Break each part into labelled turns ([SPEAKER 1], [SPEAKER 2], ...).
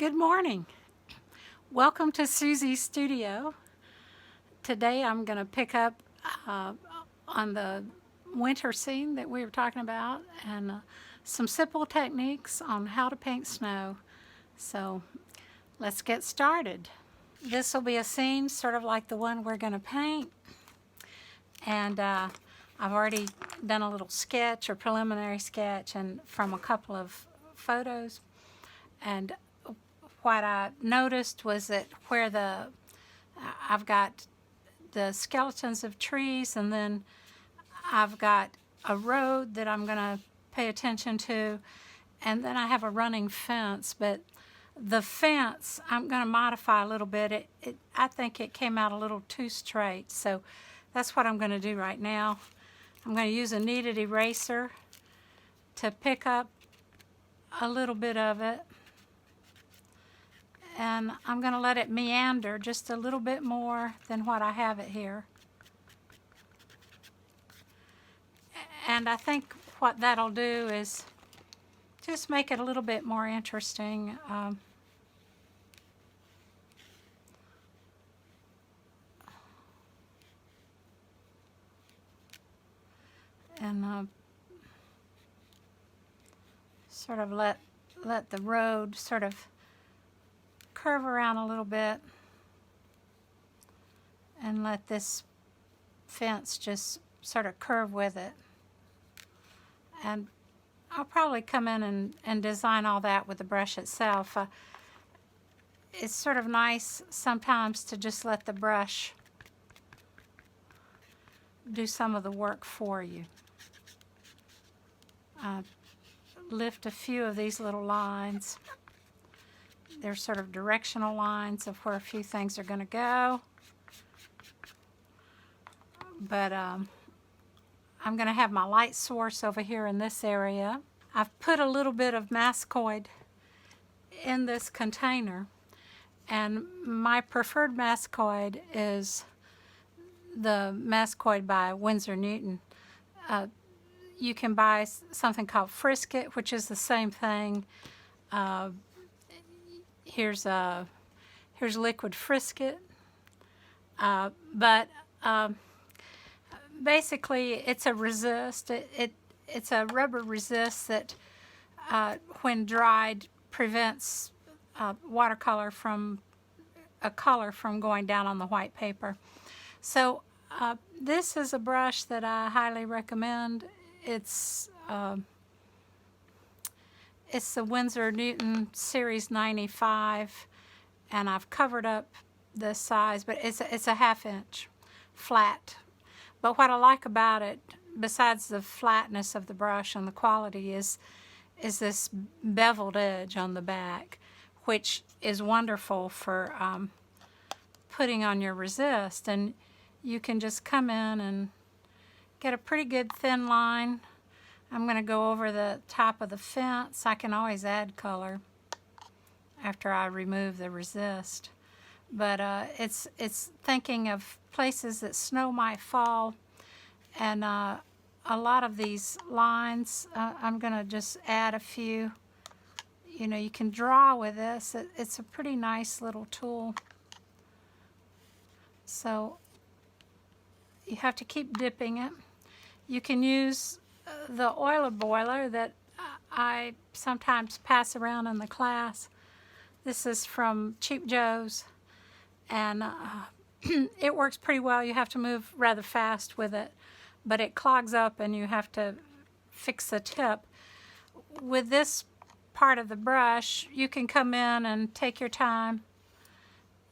[SPEAKER 1] Good morning. Welcome to Susie's studio. Today I'm going to pick up on the winter scene that we were talking about and some simple techniques on how to paint snow. So let's get started. This will be a scene sort of like the one we're going to paint. And I've already done a little sketch or preliminary sketch and from a couple of photos. And what I noticed was that where I've got the skeletons of trees, and then I've got a road that I'm going to pay attention to, and then I have a running fence. But the fence I'm going to modify a little bit. I think it came out a little too straight, so that's what I'm going to do right now. I'm going to use a kneaded eraser to pick up a little bit of it. And I'm going to let it meander just a little bit more than what I have it here. And I think what that'll do is just make it a little bit more interesting. And sort of let the road sort of curve around a little bit and let this fence just sort of curve with it. And I'll probably come in and design all that with the brush itself. It's sort of nice sometimes to just let the brush do some of the work for you. Lift a few of these little lines. They're sort of directional lines of where a few things are going to go. But I'm going to have my light source over here in this area. I've put a little bit of mascoid in this container, and my preferred mascoid is the mascoid by Winsor Newton. You can buy something called Frisket, which is the same thing. Here's liquid Frisket, but basically it's a resist. It's a rubber resist that, when dried, prevents watercolor from a color from going down on the white paper. So this is a brush that I highly recommend. It's the Winsor Newton Series 95, and I've covered up the size, but it's a 1/2 inch flat. But what I like about it, besides the flatness of the brush and the quality, is this beveled edge on the back, which is wonderful for putting on your resist. And you can just come in and get a pretty good thin line. I'm going to go over the top of the fence. I can always add color after I remove the resist. But it's thinking of places that snow might fall. And a lot of these lines, I'm going to just add a few. You know, you can draw with this. It's a pretty nice little tool. So you have to keep dipping it. You can use the oiler boiler that I sometimes pass around in the class. This is from Cheap Joe's, and it works pretty well. You have to move rather fast with it, but it clogs up and you have to fix the tip. With this part of the brush, you can come in and take your time.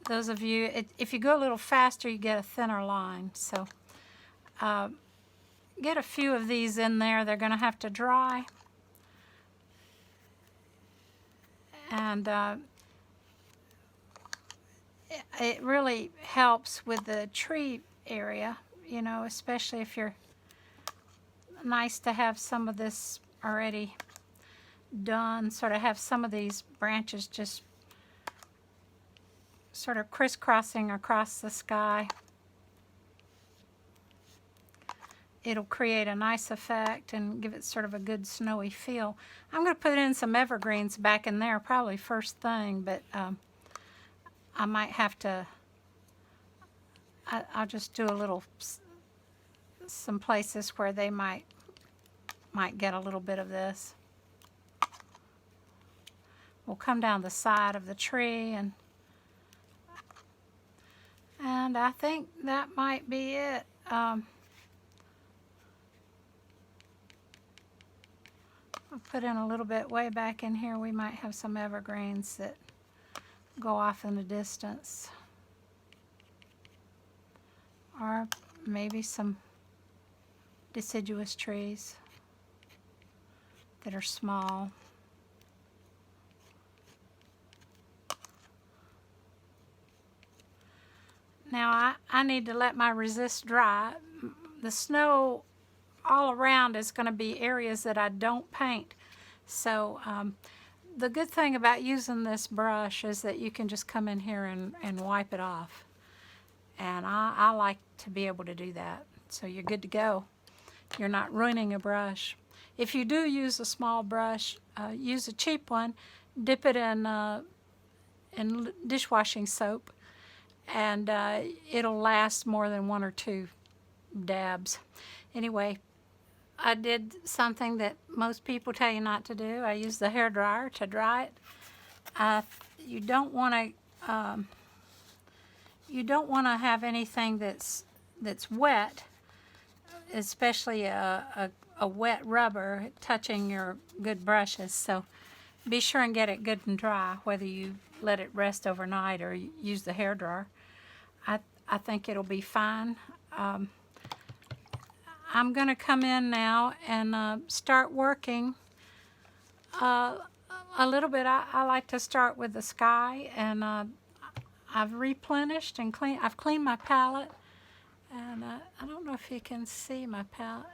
[SPEAKER 1] Those of you, if you go a little faster, you get a thinner line. So get a few of these in there. They're going to have to dry. And it really helps with the tree area, you know, especially if you're nice to have some of this already done, sort of have some of these branches just sort of crisscrossing across the sky. it'll create a nice effect and give it sort of a good snowy feel. I'm going to put in some evergreens back in there probably first thing, but I might have to, I'll just do a little, some places where they might get a little bit of this. We'll come down the side of the tree, and I think that might be it. I'll put in a little bit way back in here. We might have some evergreens that go off in the distance, or maybe some deciduous trees that are small. Now I need to let my resist dry. The snow all around is going to be areas that I don't paint. So the good thing about using this brush is that you can just come in here and wipe it off. And I like to be able to do that. So you're good to go. You're not ruining a brush. If you do use a small brush, use a cheap one, dip it in dishwashing soap, and it'll last more than 1 or 2 dabs. Anyway, I did something that most people tell you not to do. I used the hairdryer to dry it. You don't want to have anything that's wet, especially a wet rubber touching your good brushes. So be sure and get it good and dry, whether you let it rest overnight or use the hairdryer. I think it'll be fine. I'm going to come in now and start working a little bit. I like to start with the sky, and I've replenished and I've cleaned my palette, and I don't know if you can see my palette.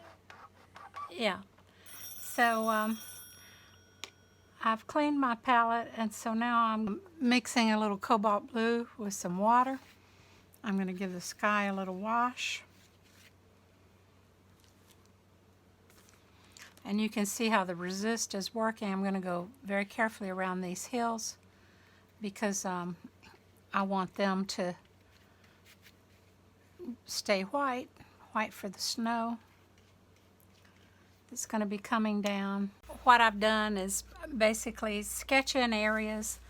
[SPEAKER 1] Yeah. So I've cleaned my palette, and so now I'm mixing a little cobalt blue with some water. I'm going to give the sky a little wash. And you can see how the resist is working. I'm going to go very carefully around these hills because I want them to stay white for the snow that's going to be coming down. What I've done is basically sketch in areas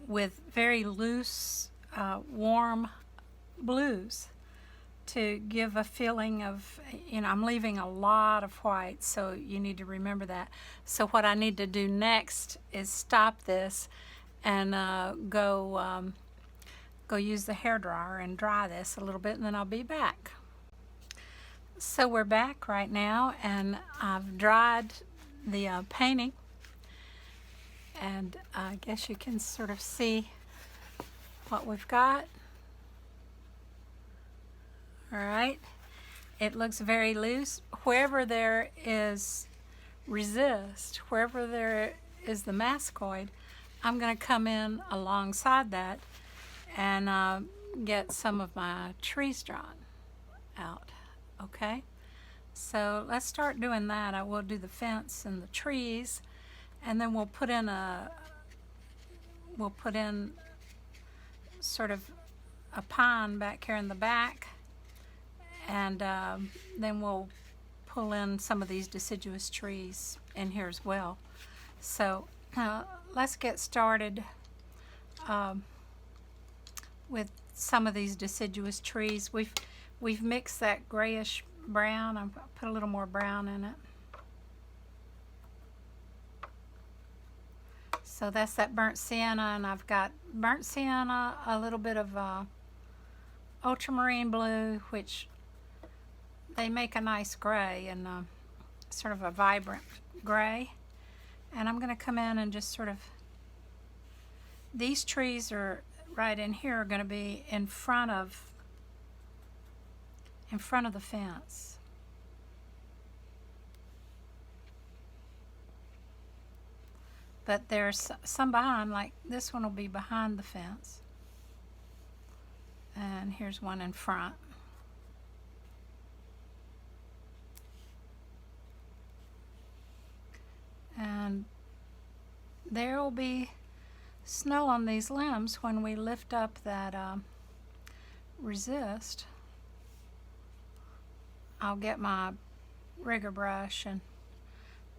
[SPEAKER 1] with very loose, warm blues to give a feeling of, I'm leaving a lot of white, so you need to remember that. So what I need to do next is stop this and go use the hairdryer and dry this a little bit, and then I'll be back. So we're back right now, and I've dried the painting, and I guess you can sort of see what we've got. All right, it looks very loose. Wherever there is resist, wherever there is the mascoid, I'm going to come in alongside that and get some of my trees drawn out. Okay, so let's start doing that. I will do the fence and the trees, and then we'll put in sort of a pine back here in the back. And then we'll pull in some of these deciduous trees in here as well. So let's get started with some of these deciduous trees. We've mixed that grayish brown. I'll put a little more brown in it. So that's that burnt sienna, and I've got burnt sienna, a little bit of ultramarine blue, which they make a nice gray, and sort of a vibrant gray. And I'm going to come in and just sort of, these trees are right in here are going to be in front of the fence. But there's some behind, like this one will be behind the fence. And here's one in front. And there will be snow on these limbs when we lift up that resist. I'll get my rigger brush and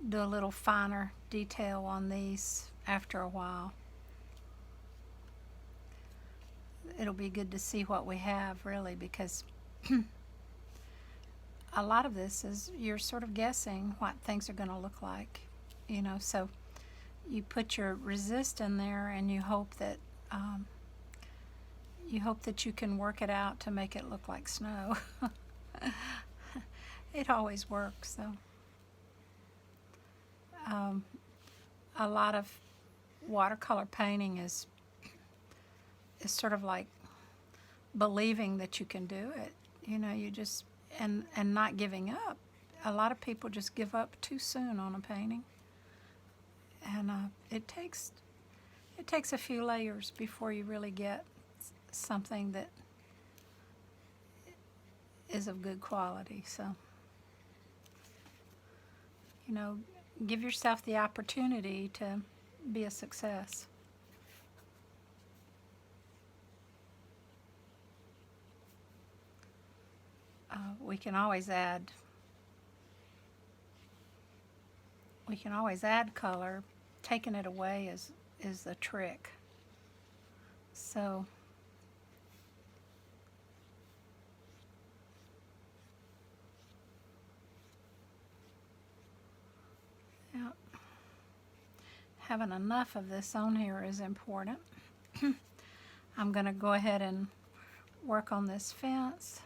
[SPEAKER 1] do a little finer detail on these after a while. It'll be good to see what we have, really, because a lot of this is you're sort of guessing what things are going to look like, you know. So you put your resist in there and you hope that you can work it out to make it look like snow. It always works, though. A lot of watercolor painting is sort of like believing that you can do it. You know, you just and not giving up. A lot of people just give up too soon on a painting, and it takes a few layers before you really get something that is of good quality. So, you know, give yourself the opportunity to be a success. We can always add color. Taking it away is the trick. So yeah, having enough of this on here is important. I'm going to go ahead and work on this fence.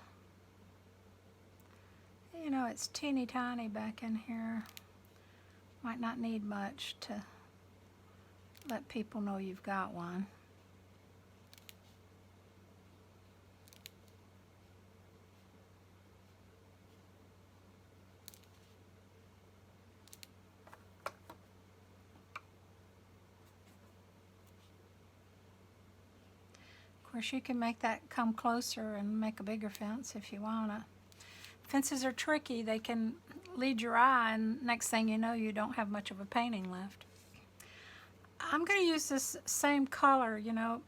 [SPEAKER 1] You know, it's teeny tiny back in here. Might not need much to let people know you've got one. Of course, you can make that come closer and make a bigger fence if you want to. Fences are tricky. They can lead your eye, and next thing you know, you don't have much of a painting left. I'm going to use this same color, you know.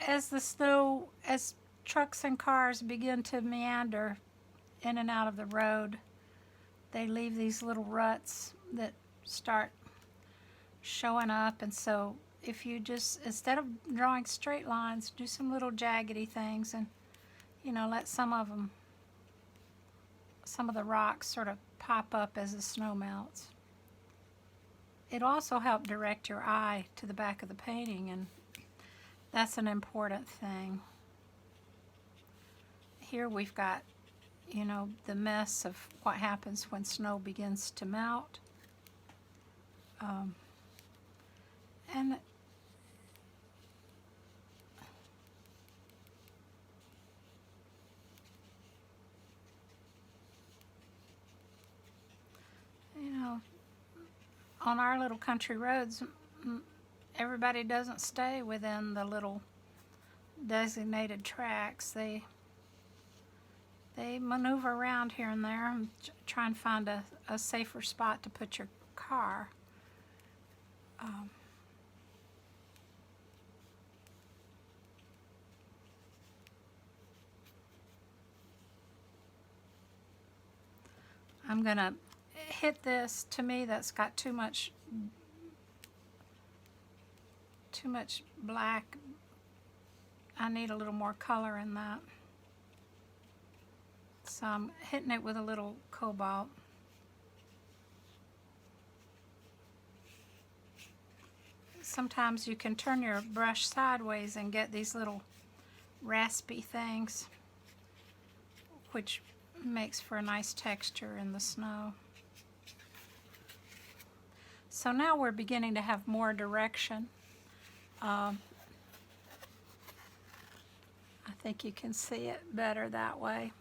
[SPEAKER 1] As trucks and cars begin to meander in and out of the road, they leave these little ruts that start showing up. And so if you just, instead of drawing straight lines, do some little jaggedy things and, you know, let some of the rocks sort of pop up as the snow melts. It'll also help direct your eye to the back of the painting, and that's an important thing. Here we've got, you know, the mess of what happens when snow begins to melt. And you know, on our little country roads, everybody doesn't stay within the little designated tracks. They maneuver around here and there and try and find a safer spot to put your car. I'm gonna hit this. To me, that's got too much black. I need a little more color in that. So I'm hitting it with a little cobalt. Sometimes you can turn your brush sideways and get these little raspy things, which makes for a nice texture in the snow. So now we're beginning to have more direction. I think you can see it better that way.